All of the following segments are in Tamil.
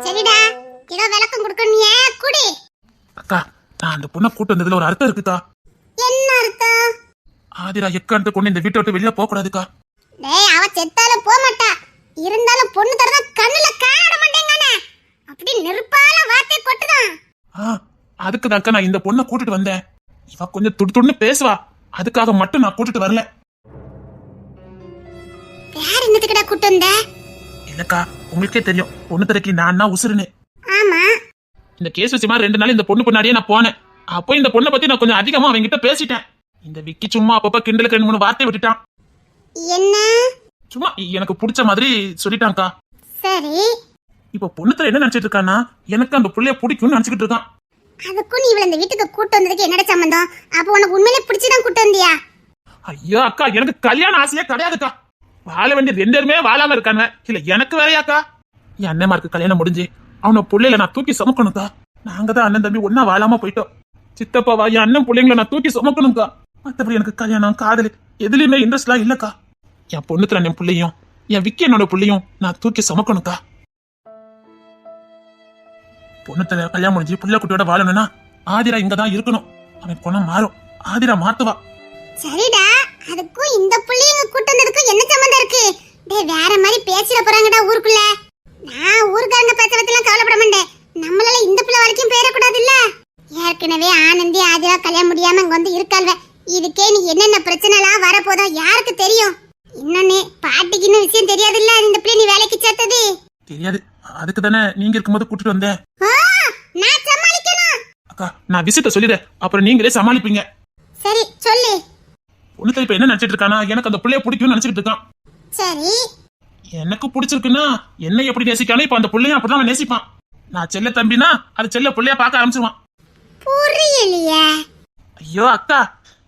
சரிடா, ஏதோ விளக்கம் கொடுக்கணும்யே குடி. அக்கா, நான் அந்த பொண்ணை கூட்டு வந்ததுல ஒரு அர்த்தம் இருக்குக்கா. என்ன அர்த்தம்? ஆதிரா எக்காந்து கொண்டு இந்த வீட்டை விட்டு வெளியில போக கூடாதுக்கா. டேய், அவ செத்தாலும் போக மாட்டா. இருந்தாலும் பொண்ணு தரத கண்ணுல காண மாட்டேங்கானே. அப்படி நெருப்பால வார்த்தை கொட்டுதான். அதுக்குதாக்கா நான் இந்த பொண்ணை கூட்டிட்டு வந்தேன். இவ கொஞ்சம் துடுன்னு பேசுவா, அதுக்காக மட்டும் நான் கூட்டிட்டு வரல. வேற என்னத்துக்குடா கூட்டு வந்த? இல்லக்கா, உங்களுக்கே தெரியும் பொண்ணு தரக்கு நான் தான் உசுருன்னு. ஆமா, இந்த கேஸ் விஷயமா 2 நாள் இந்த பொண்ணு பின்னாடியே நான் போனேன். அப்போ இந்த பொண்ணை பத்தி நான் கொஞ்சம் அதிகமா அவங்கிட்ட பேசிட்டேன். இந்த விக்கி சும்மா அப்பப்ப கிண்டலுக்கு 2-3 வார்த்தை விட்டுட்டான். என்ன? சும்மா எனக்கு பிடிச்ச மாதிரி சொல்லிட்டான்க்கா. சரி, இப்ப பொண்ணுத்துல என்ன நினைச்சிட்டு இருக்கானா, எனக்கு அந்த புள்ளைய பிடிக்கும்னு நினைச்சிட்டு இருக்கான். அதுக்கும் நீ இவள இந்த வீட்டுக்கு கூட்டு வந்ததுக்கு என்னடா சம்பந்தம்? அப்ப உனக்கு உண்மையிலே பிடிச்சுதான் கூட்டு வந்தியா? ஐயோ அக்கா, எனக்கு கல்யாணம் ஆசையே கிடையாதுக்கா. வாழ வேண்டிய 2 பேருமே வாழாம இருக்காங்க. இல்ல எனக்கு வேறையாக்கா. என் அண்ணன்மாருக்கு கல்யாணம் முடிஞ்சு அவன புள்ளையில நான் தூக்கி சுமக்கணும்க்கா. நாங்க தான் அண்ணன் தம்பி ஒன்னா வாழாம போயிட்டோம். சித்தப்பாவா என் அண்ணன் பிள்ளைங்களை நான் தூக்கி சுமக்கணும்க்கா. மத்தபடி எனக்கு கல்யாணம் காதல் எதுலயுமே இன்ட்ரெஸ்ட்லாம் இல்லக்கா. என் பொண்ணுத்துல என் பிள்ளையும் என் விக்கி என்னோட பிள்ளையும் நான் தூக்கி சுமக்கணும்க்கா. பொண்ணுத்துல கல்யாணம் முடிஞ்சு புள்ள குட்டியோட வாழணும்னா ஆதிரா இங்கதான் இருக்கணும். அவன் குணம் மாறும், ஆதிரா மாத்துவா. சரிடா, அதுக்கும் இந்த புள்ளையங்க கூட்டு வந்ததுக்கும் என்ன சம்பந்தம் இருக்கு? டேய், வேற மாதிரி பேசிட போறாங்கடா ஊருக்குள்ள. நான் ஊர்காரங்க பேச்ச பத்திலாம் கவலைப்பட மாட்டேன். நம்மளால இந்த புள்ள வரைக்கும் பேரக்கூடாது இல்ல. ஏற்கனவே ஆனந்தி ஆதிரா கல்யாணம் முடியாம இங்க வந்து இருக்காள்வ. இதுக்கே நீ என்னென்ன பிரச்சனைலாம் வரப்போதோ யாருக்கு தெரியும்? இன்னொன்னு, பாட்டிக்கு இன்னும் விஷயம் தெரியாது இல்ல இந்த பிள்ளை நீ வேலைக்கு சேர்த்தது. தெரியாது, அதுக்கு தானே நீங்க இருக்கும்போது கூட்டிட்டு வந்தேன். நான் சமாளிக்கணும். அக்கா, நான் விசிட்ட சொல்லிடுறேன், அப்புறம் நீங்களே சமாளிப்பீங்க. சரி, சொல்லு. பொண்ணுத்துல இப்ப என்ன நினைச்சிட்டு இருக்கானா, எனக்கு அந்த புள்ளைய பிடிக்கும்னு நினைச்சிட்டு இருக்கான். சரி, எனக்கு பிடிச்சிருக்குன்னா என்ன எப்படி நேசிக்கானோ இப்ப அந்த புள்ளையும் அப்படிதான் அவன் நேசிப்பான். நான் செல்ல தம்பினா அது செல்ல புள்ளைய பார்க்க ஆரம்பிச்சிருவான். புரியலையே. ஐயோ அக்கா,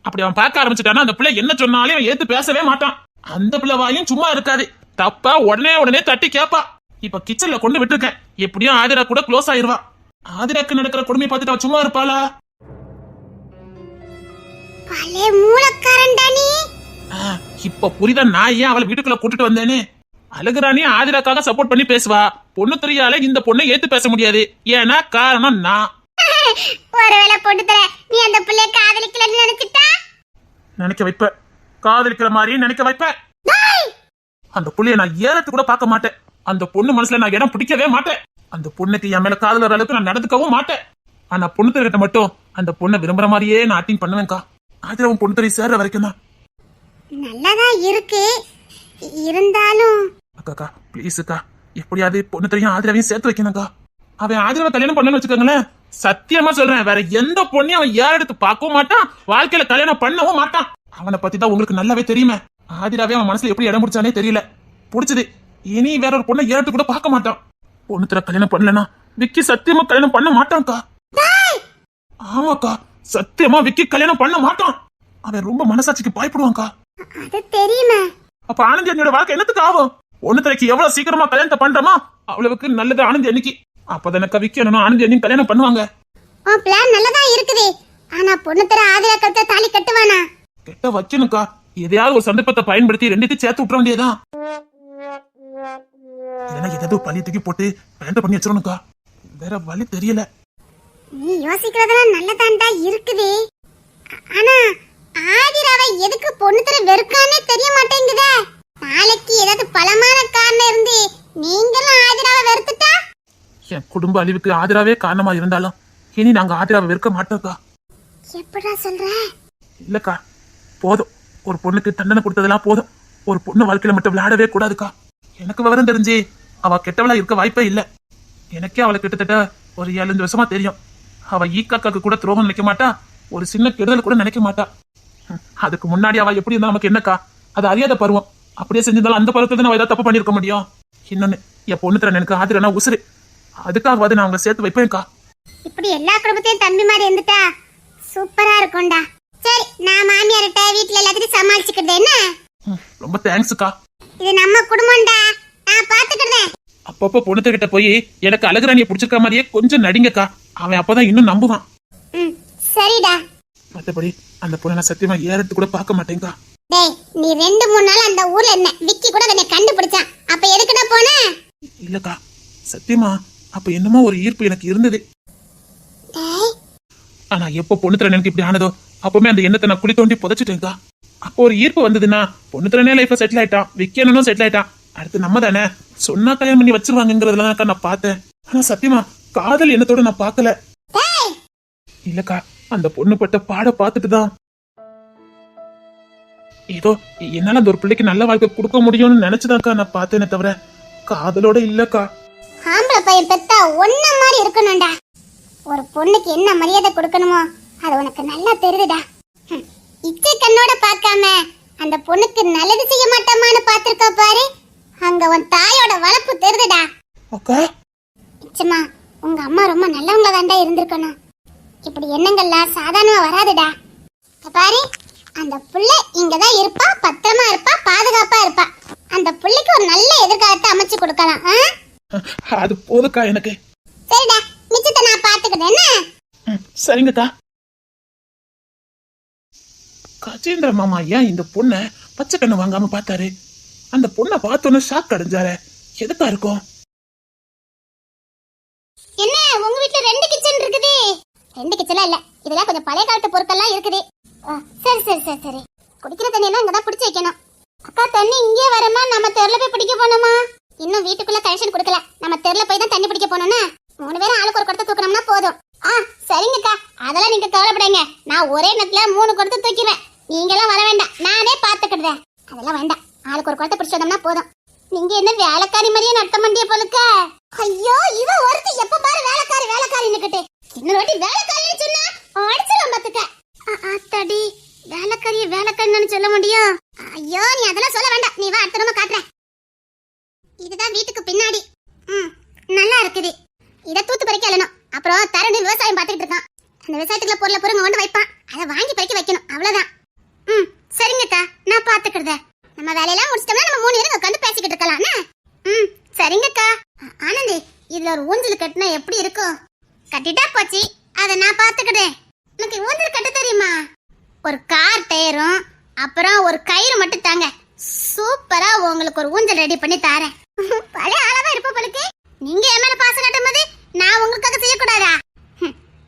அப்படி அவன் பார்க்க ஆரம்பிச்சுட்டானா அந்த பிள்ளை என்ன சொன்னாலும் அவன் ஏத்து பேசவே மாட்டான். அந்த பிள்ளை வாயும் சும்மா இருக்காது, தப்பா உடனே தட்டி கேப்பா. இப்ப கிச்சன்ல கொண்டு விட்டுருக்கேன், எப்படியும் ஆதிரா கூட க்ளோஸ் ஆயிருவா. ஆதிராக்கு நடக்கிற கொடுமையை பார்த்துட்டு அவன் சும்மா இருப்பாளா? பலே மூலக்காரன்டா நீ. இப்ப புரியுதா நான் ஏன் அவளை வீட்டுக்குள்ள கூட்டிட்டு வந்தேன்னு? அழகுராணி ஆதிராக்காக சப்போர்ட் பண்ணி பேசுவா. பொண்ணு தெரியால இந்த பொண்ணை ஏத்து பேச முடியாது. ஏன்னா காரணம் நான். ஒருவேளை பொண்ணு தர நீ அந்த பிள்ளைய காதலிக்கலன்னு நினைச்சிட்டா? நினைக்க வைப்ப, காதலிக்கிற மாதிரியே நினைக்க வைப்ப. அந்த புள்ளைய நான் ஏறத்து கூட பார்க்க மாட்டேன். அந்த பொண்ணு மனசுல நான் இடம் பிடிக்கவே மாட்டேன். அந்த பொண்ணுக்கு என் மேல காதல் வர அளவுக்கு நான் நடந்துக்கவும் மாட்டேன். ஆனா பொண்ணு தெரிகிட்ட மட்டும் அந்த பொண்ணை விரும்புற மாதிரியே நான் ஆக்டிங் பண்ணுவேன்க்கா. ஆதிராவும் பொண்ணு தெரிய சேர்ற வரைக்கும் தான். நல்லதா இருக்கு, இருந்தாலும் அக்காக்கா ப்ளீஸுக்கா, எப்படியாவது பொண்ணு தெரியும் ஆதிராவையும் சேர்த்து வைக்கணும்க்கா. அவன் ஆதிராவை கல்யாணம் பண்ணணும்னு வச்சுக்கோங்களேன், சத்தியமா சொல்றேன், வேற எந்த பொண்ணையும் அவன் ஏன் எடுத்து பார்க்கவும் மாட்டான், வாழ்க்கையில கல்யாணம் பண்ணவும் மாட்டான். அவனை பத்தி தான் உங்களுக்கு நல்லாவே தெரியுமே. ஆதிராவே அவன் மனசுல எப்படி இடம் பிடிச்சானே தெரியல. பிடிச்சது இனி வேற ஒரு பொண்ணை ஏறிட்டு கூட பார்க்க மாட்டான். பொண்ணு தர கல்யாணம் பண்ணலனா விக்கி சத்தியமா கல்யாணம் பண்ண மாட்டான்க்கா. ஆமாக்கா, சத்தியமா விக்கி கல்யாணம் பண்ண மாட்டான். அவன் ரொம்ப மனசாட்சிக்கு பயப்படுவான்க்கா. அது தெரியுமே. அப்ப ஆனந்தி அண்ணியோட வாழ்க்கை என்னத்துக்கு ஆகும்? பொண்ணு தரைக்கு எவ்வளவு சீக்கிரமா கல்யாணத்தை பண்றோமா அவ்வளவுக்கு நல்லது ஆனந்தி அன்னைக்கு. அப்பதானக்கா விக்கி அண்ணனும் ஆனந்தி அண்ணியும் கல்யாணம் பண்ணுவாங்க. உன் பிளான் நல்லதா இருக்குது, ஆனா பொண்ணு தர ஆதிரா கழுத்தை தாலி கட்டுவானா? கெட்ட வச்சுனுக்கா, எதையாவது ஒரு சந்தர்ப்பத்தை பயன்படுத்தி 2த்தையும் சேர்த்து விட்டுற வேண்டியதான். இல்லைன்னா ஏதாவது பழி தூக்கி போட்டு பேண்ட் பண்ணி வச்சிடணும்க்கா, வேற வழி தெரியல. நீ யோசிக்கிறதெல்லாம் நல்லதாண்டா இருக்குது, ஆனா ஆதிராவை எதுக்கு பொண்ணு தர வெறுக்கானே தெரிய மாட்டேங்குதே. நாளைக்கு ஏதாவது பலமான காரணம் இருந்து நீங்களும் ஆதிராவை வெறுத்துட்டா? என் குடும்ப அழிவுக்கு ஆதிராவே காரணமா இருந்தாலும் இனி நாங்க ஆதிராவை வெறுக்க மாட்டோம்க்கா. எப்படா சொல்ற? இல்லக்கா, போதும், ஒரு பொண்ணுக்கு தண்டனை கொடுத்ததெல்லாம் போதும். ஒரு பொண்ணு வாழ்க்கையில மட்டும் விளையாடவே கூடாதுக்கா. எனக்கு விவரம் தெரிஞ்சு அவ கெட்டவளா இருக்க வாய்ப்பே இல்ல. எனக்கே அவளை கிட்டத்தட்ட ஒரு 7 வருஷமா தெரியும். அவ ஈக்காக்காக்கு கூட துரோகம் நினைக்க மாட்டா, ஒரு சின்ன கெடுதல் கூட நினைக்க மாட்டா. அதுக்கு முன்னாடி அவ எப்படி இருந்தா நமக்கு என்னக்கா, அது அறியாத பருவம். அப்படியே செஞ்சிருந்தாலும் அந்த பருவத்துல தான் அவ ஏதாவது தப்பு பண்ணிருக்க முடியும். இன்னொன்னு, என் பொண்ணு தர எனக்கு ஆதிரனா உசுறு, அதுக்காகவாது நான் அவங்களை சேர்த்து வைப்பேன்க்கா. இப்படி எல்லா குடும்பத்தையும் தம்பி மாதிரி இருந்துட்டா சூப்பரா இருக்கும்டா. சரி, நான் மாமியார்ட்ட வீட்டுல எல்லாத்தையும் சமாளிச்சுக்கிறது என்ன. ரொம்ப தேங்க்ஸ்க்கா. இது நம்ம குடும்பம்டா, நான் பாத்துக்கிறேன். அப்பப்போ பொண்ணுகிட்ட போய் எனக்கு அழகுராணியை பிடிச்சிருக்க மாதிரியே கொஞ்சம் நடிங்கக்கா, அவன் அப்பதான் இன்னும் நம்புவான். சரிடா. மத்தபடி அந்த பொண்ணை நான் சத்தியமா ஏறத்து கூட பார்க்க மாட்டேங்கா. டேய் நீ 2-3 நாள் அந்த ஊர்ல என்ன விக்கி கூட என்னை கண்டுபிடிச்சான். அப்ப எதுக்குடா போன? இல்லக்கா சத்தியமா அப்ப என்னமோ ஒரு ஈர்ப்பு எனக்கு இருந்தது. டேய் ஆனா எப்போ பொண்ணு திறன் எனக்கு இப்படி ஆனதோ அப்பவுமே அந்த எண்ணத்தை நான் குழி தோண்டி புதைச்சிட்டேங்கா. அப்போ ஒரு ஈர்ப்பு வந்ததுன்னா பொண்ணு திறனே லைஃப்ல செட்டில் ஆயிட்டான், விக்கணும் செட்டில் ஆயிட்டான், அடுத்து நம்ம தானே சொன்னா கல்யாணம் பண்ணி வச்சிருவாங்கிறதுலாம் நான் பார்த்தேன். ஆனா சத்தியமா காதல் எண்ணத்தோட நான் பார்க்கல. டேய் இல்லக்கா அந்த பொண்ணு பட்ட பாட பார்த்துட்டு தான் ஏதோ என்னால அந்த ஒரு பிள்ளைக்கு நல்ல வாழ்க்கை கொடுக்க முடியும்னு நினைச்சுதான்க்கா நான் பார்த்தேனே தவிர காதலோட இல்லக்கா. ஆம்பளை பையன் பெத்தா ஒன்ன மாதிரி இருக்கணும்டா. ஒரு பொண்ணுக்கு என்ன மரியாதை கொடுக்கணுமோ அது உனக்கு நல்லா தெரியுதுடா. இச்சை கண்ணோட பார்க்காம அந்த பொண்ணுக்கு நல்லது செய்ய மாட்டோமான்னு பார்த்திருக்கா பாரு, அங்க உன் தாயோட வளர்ப்பு தெரியுதுடா. அக்கா நிச்சயமா உங்க அம்மா ரொம்ப நல்லவங்கள தாண்டா இருந்திருக்கணும். இப்படி எண்ணங்கள்லாம் சாதாரணமா வராதுடா. பாரு அந்த புள்ள இங்கதான் இருப்பா, பத்திரமா இருப்பா, பாதுகாப்பா இருப்பா. அந்த புள்ளைக்கு ஒரு நல்ல எதிர்காலத்தை அமைச்சு கொடுக்கலாம். அது போதுக்கா எனக்கு. சரிடா மிச்சத்தை நான் பாத்துக்கிறேன் என்ன? சரிங்கக்கா. கஜேந்திர மாமா ஏன் இந்த பொண்ணை பச்சை கண்ணு வாங்காம பார்த்தாரு? அந்த பொண்ணை பார்த்தோன்னு ஷாக் அடைஞ்சாரு. எதுக்கா இருக்கும்? என்ன உங்க வீட்ல 2 கிச்சன் இருக்குது? 2 கிச்சன்ல இல்ல, இதெல்லாம் கொஞ்சம் பழைய காலத்து பொருட்கள்லாம் இருக்குது. சரி சரி சரி சரி. குடிக்கிற தண்ணி எல்லாம் இங்கதான் பிடிச்சு வைக்கணும். அக்கா தண்ணி இங்கே வரமா? நம்ம தெருல போய் பிடிக்க போனோமா? இன்னும் வீட்டுக்குள்ள கனெக்ஷன் கொடுக்கல. நம்ம தெருல போய் தான் தண்ணி பிடிக்க போனோம்னா 3 பேரும் ஆளுக்கு ஒரு குடத்தை தூக்கணும்னா போதும். சரிங்கக்கா அதெல்லாம் நீங்க கவலைப்படாங்க. நான் ஒரே நேரத்துல 3 குடத்தை தூக்கிடுவேன். நீங்க எல்லாம் வர வேண்டாம், நானே பாத்துக்கிடுறேன். அதெல்லாம் வேண்டாம், ஆளுக்கு ஒரு குடத்தை பிடிச்சு வந்தோம்னா போதும். நீங்க என்ன வேலைக்காரி மாதிரியே நட்ட மண்டிய போலுக்க? ஐயோ இவ ஒருத்தி எப்ப பாரு வேலைக்காரி வேலைக்காரி நிக்கிட்டு. இன்னொரு வாட்டி வேலைக்காரின்னு சொன்னா அடிச்சலாம் பாத்துக்க. அத்தடி வேலைக்காரிய வேலைக்காரின்னு சொல்ல முடியும்? ஐயோ நீ அதெல்லாம் சொல்ல வேண்டாம், நீ வா அடுத்த ரூம காட்டுறேன். இதுதான் வீட்டுக்கு பின்னாடி. நல்லா இருக்குது. இத தூத்து பறிக்க அழணும். அப்புறம் தரண்டு விவசாயம் பார்த்துட்டு இருக்கான். அந்த விவசாயத்துக்குள்ள பொருளை பொருங்க கொண்டு வைப்பான். அதை வாங்கி பறிக்க வைக்கணும், அவ்வளவுதான். சரிங்கக்கா நான் பாத்துக்கிறேன். நம்ம வேலையெல்லாம் முடிச்சிட்டோம்னா நம்ம 3 பேரும் உட்காந்து பேசிக்கிட்டு இருக்கலாம். சரிங்கக்கா. ஆனந்தி இதுல ஒரு ஊஞ்சல் கட்டினா எப்படி இருக்கும்? கட்டிட்டா போச்சு, அதை நான் பாத்துக்கிறேன். உனக்கு ஊஞ்சல் கட்ட தெரியுமா? ஒரு கார் டயரும் அப்புறம் ஒரு கயிறு மட்டும் தாங்க, சூப்பரா உங்களுக்கு ஒரு ஊஞ்சல் ரெடி பண்ணி தரேன். பழைய ஆளவா இருப்ப போலுக்கு. நீங்க என் மேல பாசம் காட்டும் போது நான் உங்களுக்காக செய்யக்கூடாதா?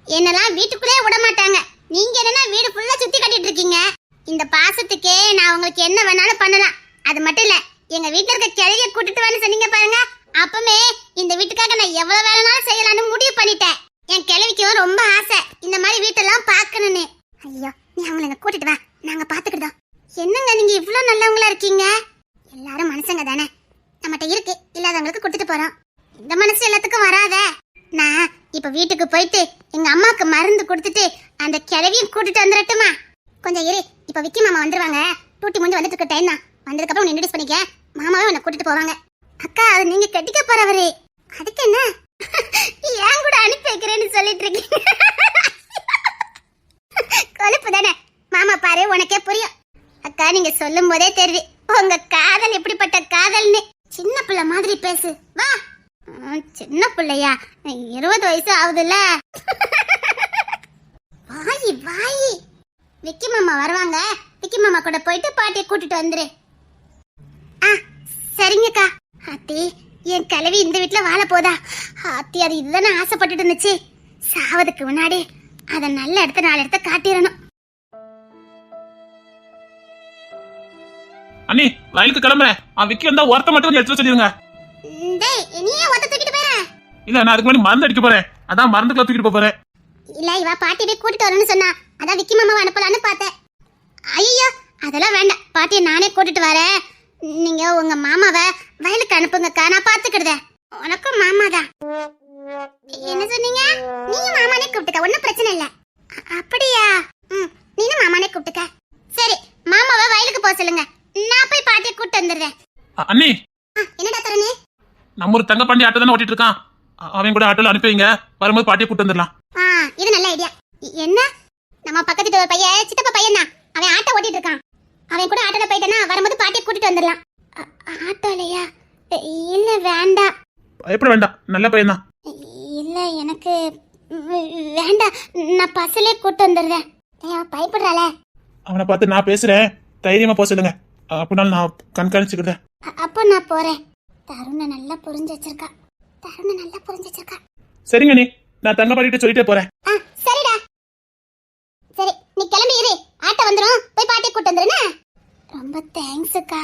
என்னெல்லாம் வீட்டுக்குள்ளே விட மாட்டாங்க. நீங்க என்னன்னா வீடு ஃபுல்லா சுத்தி கட்டிட்டு இருக்கீங்க. இந்த பாசத்துக்கே நான் உங்களுக்கு என்ன வேணாலும் பண்ணலாம். அது மட்டும் இல்ல, எங்க வீட்டுல இருக்க கிளைய கூட்டிட்டு வந்து சொன்னீங்க பாருங்க, அப்பமே இந்த வீட்டுக்காக நான் எவ்வளவு வேலைனாலும் செய்யலாம்னு முடிவு பண்ணிட்டேன். என் கிழவிக்கும் ரொம்ப ஆசை இந்த மாதிரி வீட்டெல்லாம் பார்க்கணும்னு. ஐயோ நீ அவங்கள கூட்டிட்டு வா, நாங்க பாத்துக்கிட்டோம். என்னங்க நீங்க இவ்வளவு நல்லவங்களா இருக்கீங்க? எல்லாரும் மனுஷங்க தானே, நம்மகிட்ட இருக்கு இல்லாதவங்களுக்கு கொடுத்துட்டு போறோம். இந்த மனசு எல்லாத்துக்கும் வராத. நான் இப்ப வீட்டுக்கு போயிட்டு எங்க அம்மாக்கு மருந்து கொடுத்துட்டு அந்த கிழவியும் கூட்டிட்டு வந்துடட்டுமா? கொஞ்சம் இரு, இப்ப விக்கி மாமா வந்துருவாங்க. டூட்டி முடிஞ்சு வந்துட்டு இருக்க டைம் தான். வந்ததுக்கு அப்புறம் இன்ட்ரோடியூஸ் பண்ணிக்க, மாமாவே உன்னை கூட்டிட்டு போவாங்க. அக்கா அது நீங்க கட்டிக்க போறவரு, அதுக்கு என்ன ஏன் கூட அனுப்பி வைக்கிறேன்னு சொல்லிட்டு இருக்கீங்க. கொழுப்பு தானே மாமா, பாரு உனக்கே புரியும். அக்கா நீங்க சொல்லும் போதே தெரியுது உங்க காதல் எப்படிப்பட்ட காதல்னு. சின்ன பிள்ளை மாதிரி பேசு வா. சின்ன பிள்ளையா? 20 வயசு ஆகுதுல்ல. வாயி வாயி. விக்கி மாமா வருவாங்க, விக்கி மாமா கூட போயிட்டு பாட்டியை கூட்டிட்டு வந்துரு. சரிங்கக்கா. ஆத்தி என் கிழவி இந்த வீட்டுல வாழ போதா? ஆத்தி அது இதுதானே ஆசைப்பட்டுட்டு இருந்துச்சு. சாவதுக்கு முன்னாடி அத நல்ல இடத்த 4 இடத்த காட்டிடணும். அண்ணி வயலுக்கு கிளம்புறேன். விக்கி வந்தா ஒருத்த மட்டும் எடுத்து சொல்லிருங்க. டேய் நீ ஏன் ஒத்த தூக்கிட்டு போற? இல்ல நான் அதுக்கு முன்னாடி மருந்து அடிக்க போறேன், அதான் மருந்துக்குள்ள தூக்கிட்டு போறேன். இல்ல இவ பாட்டி போய் கூட்டிட்டு வரணும்னு சொன்னா, அதான் விக்கி மாமாவை அனுப்பலான்னு பார்த்தேன். ஐயோ அதெல்லாம் வேண்டாம், பாட்டியை நானே கூட்டிட்டு வரேன். நீங்க உங்க மாமாவை வயலுக்கு அனுப்புங்கக்கா, நான் பாத்துக்கிடுதேன். உனக்கும் மாமாதான். என்ன சொன்னீங்க? நீங்க மாமானே கூப்பிட்டுக்க, ஒன்னும் பிரச்சனை இல்ல. அப்படியா? நீனும் மாமானே கூப்பிட்டுக்க. சரி மாமாவை வயலுக்கு போக சொல்லுங்க, நான் போய் பாட்டியை கூட்டிட்டு வந்துடுறேன். அண்ணி என்னடா தரணி? நம்ம ஒரு தங்க பாண்டி ஆட்டோ தானே ஓட்டிட்டு இருக்கான், அவன் கூட ஆட்டோல அனுப்பி வைங்க, வரும்போது பாட்டியை கூட்டு வந்துடலாம். இது நல்ல ஐடியா. என்ன நம்ம பக்கத்து ஒரு பையன், சித்தப்பா பையன் தான், அவன் ஆட்டோ ஓட்டிட்டு இருக்கான். அவன் கூட ஆட்டோல போயிட்டேன்னா வரும்போது பாட்டியை கூட்டிட்டு வந்துடலாம். ஆட்டோலையா? இல்ல வேண்டாம். பயப்பட வேண்டாம், நல்ல பையன் தான். இல்ல எனக்கு வேண்டாம், நான் பஸ்ஸிலே கூட்டு வந்துடுறேன். பயப்படுறாள. அவனை பார்த்து நான் பேசுறேன், தைரியமா போக சொல்லுங்க. அப்படின்னாலும் நான் கண்காணிச்சுக்கிட்டேன். அப்போ நான் போறேன். தருணை நல்லா புரிஞ்சு வச்சிருக்கா. சரிங்க நீ, நான் தங்க பாட்டிட்டு சொல்லிட்டே போறேன். சரிடா. சரி நீ கிளம்பி இரு, ஆட்டோ வந்துரும், போய் பாட்டி கூட்டு வந்துருனா. ரொம்ப தேங்க்ஸ் அக்கா.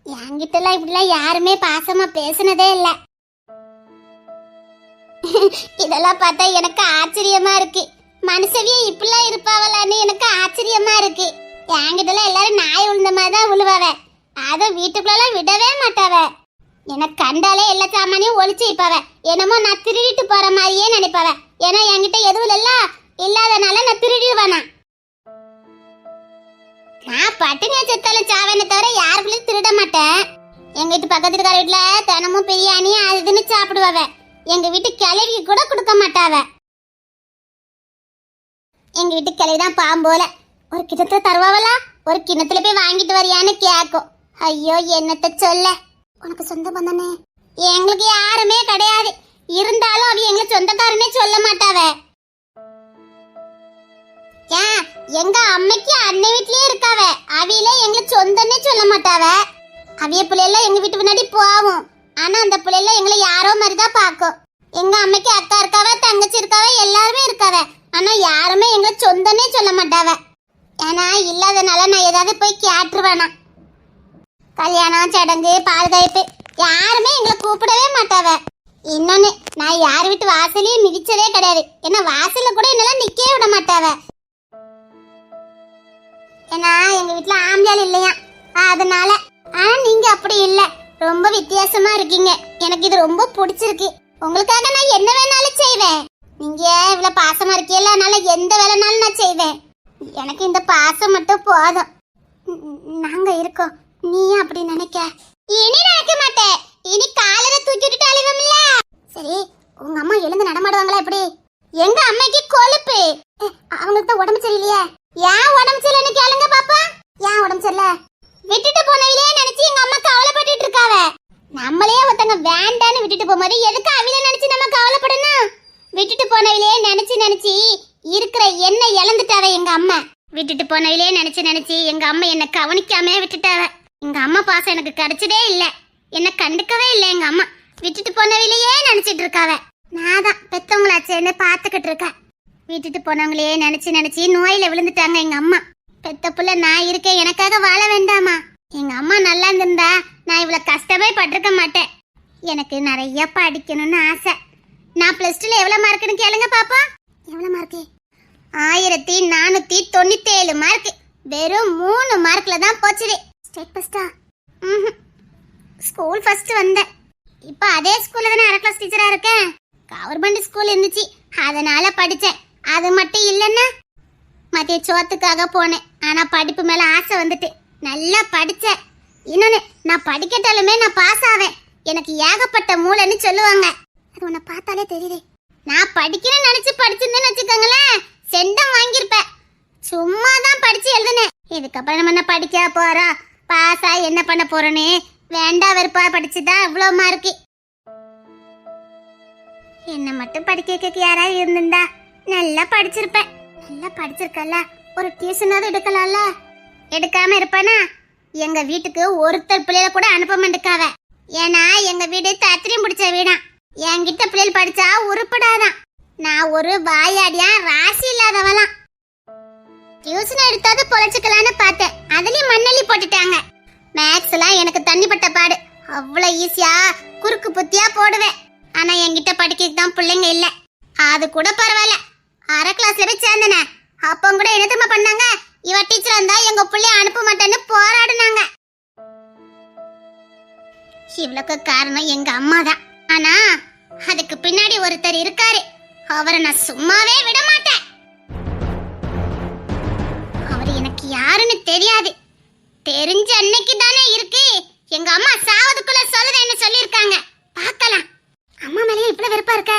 என்கிட்ட எல்லாம் இப்படிலாம் யாருமே பாசமா பேசுனதே இல்ல. இதெல்லாம் பார்த்தா எனக்கு ஆச்சரியமா இருக்கு. மனுஷவியே இப்படிலாம் இருப்பாவலான்னு எனக்கு ஆச்சரியமா இருக்கு. என்கிட்ட எல்லாம் எல்லாரும் நாய் உழுந்த மாதிரி தான் உழுவாவ. அதை வீட்டுக்குள்ள விடவே மாட்டாவ. எனக்கு கண்டாலே எல்லா சாமானையும் ஒளிச்சு வைப்பாவ. என்னமோ நான் திருடிட்டு போற மாதிரியே நினைப்பாவ. ஏன்னா என்கிட்ட எதுவும் இல்லாதனால நான் திருடிடுவானா. நான் பட்டினியா செத்தாலும் சாவேன்னு தவிர யாருக்குள்ளயும் திருட மாட்டேன். எங்க வீட்டு பக்கத்து இருக்கார வீட்டுல தினமும் பிரியாணி அது இதுன்னு சாப்பிடுவாவ. எங்க வீட்டு கிளவிக்கு கூட கொடுக்க மாட்டாவ. எங்க வீட்டு கிளவிதான் பாம்போல. ஒரு கிணத்துல தருவாவலா, ஒரு கிணத்துல போய் வாங்கிட்டு வரியான்னு கேக்கும். ஐயோ என்னத்த சொல்ல. உனக்கு சொந்த பந்தனே எங்களுக்கு யாருமே கிடையாது. இருந்தாலும் அவ எங்களை சொந்தக்காரனே சொல்ல மாட்டாவ. ஏன் எங்க அம்மைக்கு அன்னை வீட்லயே இருக்காவ. அவியில எங்களை சொந்தன்னே சொல்ல மாட்டாவ. அவிய பிள்ளைல எங்க வீட்டு முன்னாடி போவோம். ஆனா அந்த பிள்ளைல எங்களை யாரோ மாதிரிதான் பாக்கும். எங்க அம்மைக்கு அக்கா இருக்காவ, தங்கச்சி இருக்காவ, எல்லாருமே இருக்காவ. ஆனா யாருமே எங்களை சொந்தன்னே சொல்ல மாட்டாவ. ஏன்னா இல்லாதனால நான் ஏதாவது போய் கேட்டுருவேனா. கல்யாணம் சடங்கு பால் காய்ப்பு யாருமே எங்களை கூப்பிடவே மாட்டாவ. இன்னொன்னு நான் யார் வீட்டு வாசலையும் மிதிச்சதே கிடையாது. ஏன்னா வாசல்ல கூட என்னால நிக்கவே விட மாட்டாவ. ஏன்னா எங்க வீட்டுல ஆம்பளை இல்லையா, அதனால. ஆனா நீங்க அப்படி இல்ல, ரொம்ப வித்தியாசமா இருக்கீங்க. எனக்கு இது ரொம்ப பிடிச்சிருக்கு. உங்களுக்காக நான் என்ன வேணாலும் செய்வேன். நீங்க இவ்வளவு பாசமா இருக்கீல்ல, அதனால எந்த வேலைனாலும் நான் செய்வேன். எனக்கு இந்த பாசம் மட்டும் போதும். நாங்க இருக்கோம், நீ அப்படி நினைக்க. இனி நினைக்க மாட்டேன். இனி காலரை தூக்கி விட்டுட்டு அழுவமில்ல. சரி உங்க அம்மா எழுந்து நடமாடுவாங்களா எப்படி? எங்க அம்மைக்கு கொழுப்பு. அவங்களுக்கு தான் உடம்பு சரியில்லையே. ஏன் உடம்பு சரியில்லைன்னு கேளுங்க பாப்பா. ஏன் உடம்பு சரியில்லை? விட்டுட்டு போனவிலே நினைச்சு எங்க அம்மா கவலைப்பட்டுட்டு இருக்காவ. நம்மளே ஒருத்தங்க வேண்டான்னு விட்டுட்டு போகும்போது எதுக்கு அவில நினைச்சு நம்ம கவலைப்படணும்? விட்டுட்டு போனவிலே நினைச்சு இருக்கிற என்ன இழந்துட்டாவ எங்க அம்மா. விட்டுட்டு போனவிலே நினைச்சு எங்க அம்மா என்ன கவனிக்காம விட்டுட்டாவ. எங்க அம்மா பாசம் எனக்கு கிடைச்சதே இல்ல. என்ன கண்டுக்கவே இல்லை எங்க அம்மா. விட்டுட்டு போனவிலேயே நினைச்சிட்டு இருக்காவ. நான் தான் பெத்தவங்களாச்சேன்னு பாத்துக்கிட்டு இருக்கேன். விட்டுட்டு போனவங்களையே நினைச்சு நோயில விழுந்துட்டாங்க எங்க அம்மா. பெத்த புள்ள நான் இருக்கேன், எனக்காக வாழ வேண்டாமா? எங்க அம்மா நல்லா இருந்திருந்தா நான் இவ்வளவு கஷ்டமே பட்டிருக்க மாட்டேன். எனக்கு நிறைய படிக்கணும்னு ஆசை. நான் +2ல எவ்வளவு மார்க்குன்னு கேளுங்க பாப்பா. எவ்வளவு மார்க்கு? 1497 மார்க். வெறும் 3 மார்க்ல தான் போச்சுது. ஸ்டேட் ஃபர்ஸ்டா? ஸ்கூல் ஃபர்ஸ்ட் வந்தேன். இப்போ அதே ஸ்கூல்ல தானே அரை கிளாஸ் டீச்சரா இருக்கேன். கவர்மெண்ட் ஸ்கூல் இருந்துச்சு, அதனால படிச்சேன். அது மட்டும் இல்லைன்னா மதிய சோத்துக்காக போனேன். ஆனா படிப்பு மேல ஆசை வந்துட்டு நல்லா படிச்சேன். இன்னொன்னு நான் படிக்கட்டாலுமே நான் பாஸ் ஆவேன். எனக்கு ஏகப்பட்ட மூளைன்னு சொல்லுவாங்க. அது உன்னை பார்த்தாலே தெரியுது. நான் படிக்கணும்னு நினைச்சு படிச்சிருந்தேன்னு வச்சுக்கோங்களேன், செண்டம் வாங்கியிருப்பேன். சும்மா தான் படிச்சு எழுதுனேன். இதுக்கப்புறம் நம்ம என்ன படிக்க போறோம், பாஸா என்ன பண்ண போறோன்னு வேண்டா வெறுப்பா படிச்சுதான் இவ்வளவு மார்க்கு. என்ன மட்டும் படிக்க வைக்க யாராவது இருந்திருந்தா நல்லா படிச்சிருப்பேன். நல்லா படிச்சிருக்கல, ஒரு டியூஷனாவது எடுக்கலாம்ல. எடுக்காம இருப்பானா? எங்க வீட்டுக்கு ஒருத்தர் பிள்ளைல கூட அனுப்ப மாட்டேக்காவ. ஏன்னா எங்க வீடு தத்திரியும் பிடிச்ச வீடா. என்கிட்ட பிள்ளைகள் படிச்சா உருப்படாதான். நான் ஒரு வாயாடியா ராசி இல்லாதவளாம். டியூஷன் எடுத்தாது பொழைச்சுக்கலான்னு பார்த்தேன். அதுலயும் மண்ணள்ளி போட்டுட்டாங்க. மேக்ஸ் எல்லாம் எனக்கு தண்ணிப்பட்ட பாடு. அவ்வளவு ஈஸியா குறுக்கு புத்தியா போடுவேன். ஆனா என்கிட்ட படிக்கிறதுக்கு தான் பிள்ளைங்க இல்ல. அது கூட பரவாயில்ல, அரை கிளாஸ்ல போய் சேர்ந்தன. அப்போ கூட என்னத்தமா பண்ணாங்க, இவ டீச்சரா இருந்தா எங்க பிள்ளைய அனுப்ப மாட்டேன்னு போராடுனாங்க. இவ்வளவுக்கு காரணம் எங்க அம்மா தான். ஆனா அதுக்கு பின்னாடி ஒருத்தர் இருக்காரு. அவரை நான் சும்மாவே விட மாட்டேன். அவர் எனக்கு யாருன்னு தெரியாது. தெரிஞ்ச அன்னைக்கு தானே இருக்கு. எங்க அம்மா சாவதுக்குள்ள சொல்லுறேன்னு சொல்லிருக்காங்க. பார்க்கலாம். அம்மா மேலே இவ்வளவு வெறுப்பா இருக்க.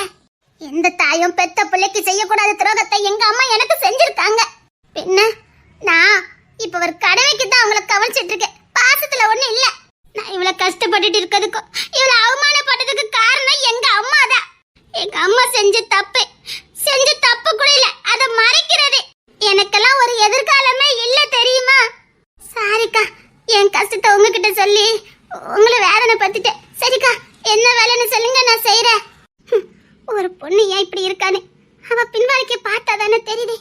எந்த தாயும் பெத்த பிள்ளைக்கு செய்யக்கூடாத துரோகத்தை எங்க அம்மா எனக்கு செஞ்சிருக்காங்க. பின்ன நான் இப்ப ஒரு கடமைக்கு தான் அவங்கள கவனிச்சிட்டு இருக்கேன். பாசத்துல ஒண்ணு இல்ல. நான் இவ்வளவு கஷ்டப்பட்டுட்டு இருக்கிறதுக்கும் இவ்வளவு அவமானப்பட்டதுக்கு காரணம் எங்க அம்மா தான். எங்க அம்மா செஞ்ச தப்பு கூட இல்ல, அதை மறைக்கிறது. எனக்கெல்லாம் ஒரு கஷ்டத்தை உங்ககிட்ட சொல்லி உங்களை வேதனை பத்திட்டேன். சரிக்கா, என்ன வேலைன்னு சொல்லுங்க, நான் செய்யறேன். ஒரு பொண்ணு ஏன் இப்படி இருக்கானே, அவ பின்வாளிக்க பார்த்தா தானே தெரியுது.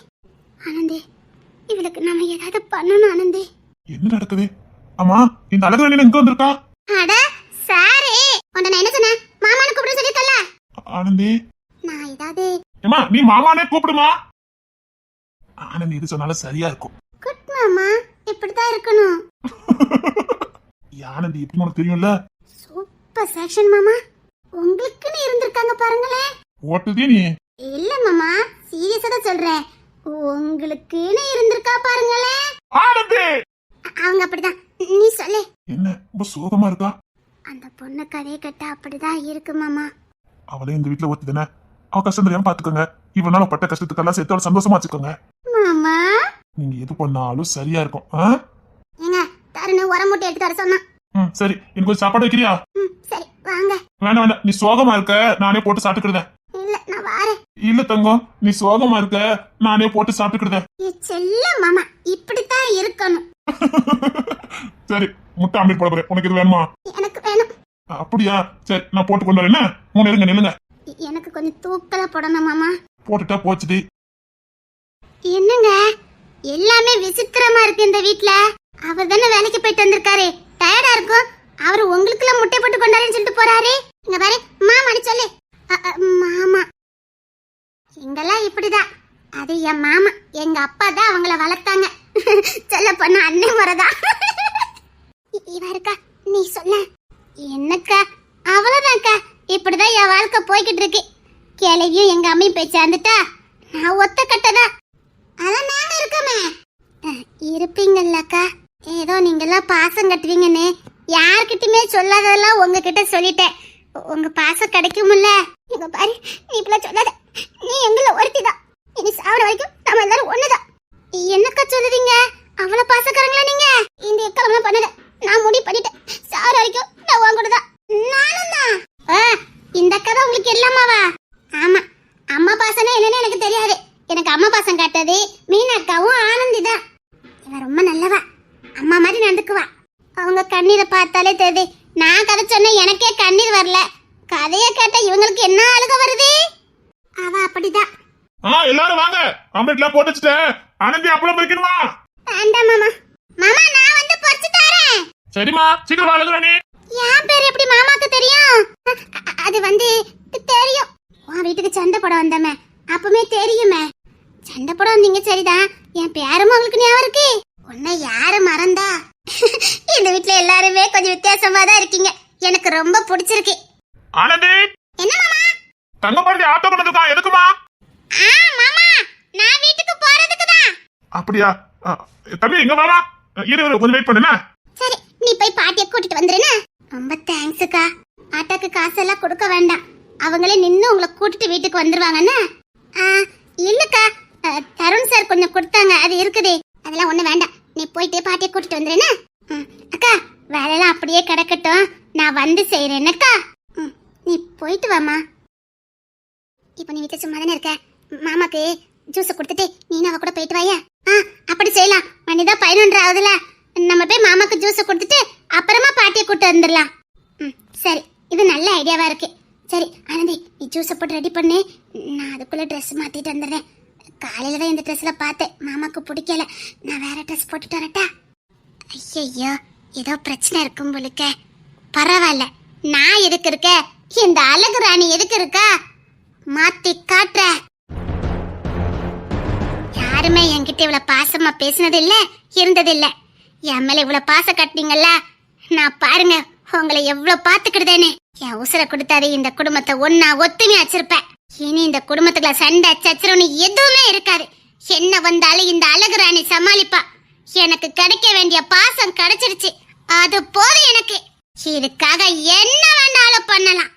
ஆனந்தி, இவளுக்கு நாம ஏதாவது பண்ணணும். ஆனந்தி, என்ன நடக்குது? ஆமா, இந்த அழகு ராணி எங்க வந்திருக்கா? அட சாரே, உன்னை நான் என்ன சொன்னேன்? மாமான்னு கூப்பிட சொல்லிருக்கல. ஆனந்தி, நான் ஏதாவது ஏமா நீ மாமானே கூப்பிடுமா. ஆனந்தி இது சொன்னாலும் சரியா இருக்கும். குட் மாமா, இப்படிதான் இருக்கணும். ஆனந்தி எப்படி உனக்கு தெரியும்ல? சூப்பர் செக்ஷன் மாமா, உங்களுக்குன்னு இருந்திருக்காங்க பாருங்களேன். ஓட்டுதே நீ. இல்ல மாமா, சீரியஸா தான் சொல்றேன். உங்களுக்குன்னு இருந்திருக்கா பாருங்களேன். ஆனந்தி, அவங்க அப்படிதான். நீ சொல்லு. என்ன ரொம்ப சோகமா இருக்கா? அந்த பொண்ணு கதையை கேட்டா அப்படிதான் இருக்கு மாமா. அவளே இந்த வீட்டுல ஒருத்தி தானே, அவ கஷ்டம் தெரியாம பாத்துக்கோங்க. இவனால பட்ட கஷ்டத்துக்கெல்லாம் சேர்த்து அவளை சந்தோஷமா வச்சுக்கோங்க. மாமா, நீங்க எது பண்ணாலும் சரியா இருக்கும். ஏங்க தருணு உரம் மூட்டை எடுத்து வர சொன்னா. சரி, எனக்கு கொஞ்சம் சாப்பாடு வைக்கிறியா? சரி வாங்க. வேண்டாம் வேண்டாம், நீ சோகமா இருக்க, நானே போட்டு சாப்பிட்டுக்கிறேன். இல்ல நான் வாரேன். இல்ல தங்கம், நீ சோகமா இருக்க, நானே போட்டு சாப்பிட்டுக்கிறேன். செல்ல மாமா, இப்படித்தான் இருக்கணும். சரி, முட்டை ஆம்லெட் போட போறேன். உனக்கு இது வேணுமா? எனக்கு வேணும். அப்படியா? சரி, நான் போட்டு கொண்டு வரேன். மூணு இருங்க, நில்லுங்க. எனக்கு கொஞ்சம் தூக்கல போடணும் மாமா. போட்டுட்டா போச்சுடி. என்னங்க எல்லாமே விசித்திரமா இருக்கு இந்த வீட்ல. அவர் தானே வேலைக்கு போயிட்டு வந்திருக்காரு, டயர்டா இருக்கும். அவரு உங்களுக்கு எல்லாம் முட்டை போட்டு கொண்டாருன்னு சொல்லிட்டு போறாரு. இங்க பாரு, மாமான்னு சொல்லு. மாமா எங்கெல்லாம் இப்படிதான். அது என் மாமா, எங்க அப்பா தான் அவங்கள வளர்த்தாங்க. சொல்ல பண்ண அன்னை முறைதான். இவருக்கா நீ சொல்ல. என்னக்கா, அவ்வளவுதான்க்கா. இப்படிதான் என் வாழ்க்கை போய்கிட்டு இருக்கு. கிளையும் எங்க அம்மையும் போய் சேர்ந்துட்டா நான் ஒத்த கட்டதா. அதான் நாங்க இருக்கமே. இருப்பீங்கல்லக்கா. ஏதோ நீங்கெல்லாம் பாசம் கட்டுவீங்கன்னு யார்கிட்டயுமே சொல்லாததெல்லாம் உங்ககிட்ட சொல்லிட்டேன். உங்க பாசம் கிடைக்கும்ல. இங்க பாரு, நீ இப்பெல்லாம் சொல்லாத. நீ எங்கள ஒருத்திதான். இனி சாவர வரைக்கும் நம்ம எல்லாரும் ஒண்ணுதான். என்னக்கா சொல்லுவீங்க? அவ்வளவு பாசக்காரங்களா நீங்க? இந்த எக்கலாம் பண்ணல. நான் முடிவு பண்ணிட்டேன், சாவர வரைக்கும் நான் உன் கூட தான். நானும் தான். இந்த அக்கா தான் உங்களுக்கு எல்லாமாவா? ஆமா, அம்மா பாசம்னா என்னன்னு எனக்கு தெரியாது. எனக்கு அம்மா பாசம் காட்டது மீனாக்காவும் ஆனந்தி தான். இவ ரொம்ப நல்லவா, அம்மா மாதிரி நடந்துக்குவா. அவங்க கண்ணீரை பார்த்தாலே தெரியுது. நான் கதை சொன்ன எனக்கே கண்ணீர் வரல. கதைய கேட்ட இவங்களுக்கு என்ன அழுக வருது? அவ அப்படிதான். எல்லாரும் வாங்க, ஆம்லெட்லாம் போட்டு வச்சிட்டேன். ஆனந்தி அப்பளம் பறிக்கணுமா? வேண்டாம் மாமா. மாமா நான் வந்து பொரிச்சு தரேன். சரிம்மா, சீக்கிரம் வா அழகு ராணி. என் பேர் எப்படி மாமாக்கு தெரியும்? அது வந்து தெரியும். உன் வீட்டுக்கு சண்டை போட வந்தமே, அப்பவே தெரியுமே. சண்டை போட வந்தீங்க சரிதான். என் பேரும் உங்களுக்கு ஞாபகம் இருக்கு. உன்னை யாரு மறந்தா? இந்த வீட்ல எல்லாருமே கொஞ்சம் வித்தியாசமா தான் இருக்கீங்க. எனக்கு ரொம்ப பிடிச்சிருக்கு. ஆனந்தி, என்ன மாமா? தங்க பாண்டி ஆட்டோ கொண்டு வந்திருக்கான். எதுக்குமா? மாமா, நான் வீட்டுக்கு போறதுக்கு தான். அப்படியா? தம்பி இங்க வாமா. இரு கொஞ்சம் வெயிட் பண்ணுனா. சரி, நீ போய் பாட்டியை கூட்டிட்டு வந்துருனா. ரொம்ப தேங்க்ஸ்க்கா. ஆட்டாக்கு காசெல்லாம் கொடுக்க வேண்டாம். அவங்களே நின்னு உங்களை கூட்டிட்டு வீட்டுக்கு வந்துருவாங்கன்னு. இல்லக்கா, தருண் சார் கொஞ்சம் கொடுத்தாங்க, அது இருக்குது. அதெல்லாம் ஒண்ணு வேண்டாம். நீ போயிட்டு பாட்டியை கூட்டிட்டு வந்துருனா. அக்கா, வேலையெல்லாம் அப்படியே கிடக்கட்டும், நான் வந்து செய்யறேன்னக்கா. நீ போயிட்டு வாமா. இப்ப நீ வீட்டுல சும்மா தானே இருக்க. மாமாக்கு ஜூஸ் கொடுத்துட்டு நீனும் அவ கூட போயிட்டு வாயா. அப்படி செய்யலாம். மணிதான் 11 ஆகுதுல. நம்ம போய் மாமாக்கு ஜூஸ் கொடுத்துட்டு அப்புறமா பாட்டியை கூட்டு வந்துடலாம். சரி, இது நல்ல ஐடியாவா இருக்கு. சரி ஆனந்தி, நீ ஜூஸை போட்டு ரெடி பண்ணு. நான் அதுக்குள்ள ட்ரெஸ் மாத்திட்டு வந்துடுறேன். காலையில தான் இந்த ட்ரெஸ்ல பார்த்தேன், மாமாக்கு பிடிக்கல. நான் வேற ட்ரெஸ் போட்டுட்டு வரட்டா? ஐயோ, ஏதோ பிரச்சனை இருக்கும் போலுக்க. பரவாயில்ல, நான் எதுக்கு இருக்க, இந்த அழகு ராணி எதுக்கு இருக்கா? மாத்தி காட்டுற. யாருமே என்கிட்ட இவ்வளவு பாசமா பேசினது இல்ல, இருந்தது இல்ல. என் மேல இவ்வளவு பாசம் கட்டினீங்கல்ல, நான் பாருங்க உங்களை எவ்வளவு பாத்துக்கிடுதேன்னு. என் உசுரை கொடுத்தாது இந்த குடும்பத்தை ஒன்னா ஒத்துமையா வச்சிருப்பேன். இனி இந்த குடும்பத்துக்குள்ள சண்டை சச்சரவுன்னு எதுவுமே இருக்காது. என்ன வந்தாலும் இந்த அழகு ராணி சமாளிப்பா. எனக்கு கிடைக்க வேண்டிய பாசம் கிடைச்சிருச்சு, அது போதும் எனக்கு. இதுக்காக என்ன வேண்டாலும் பண்ணலாம்.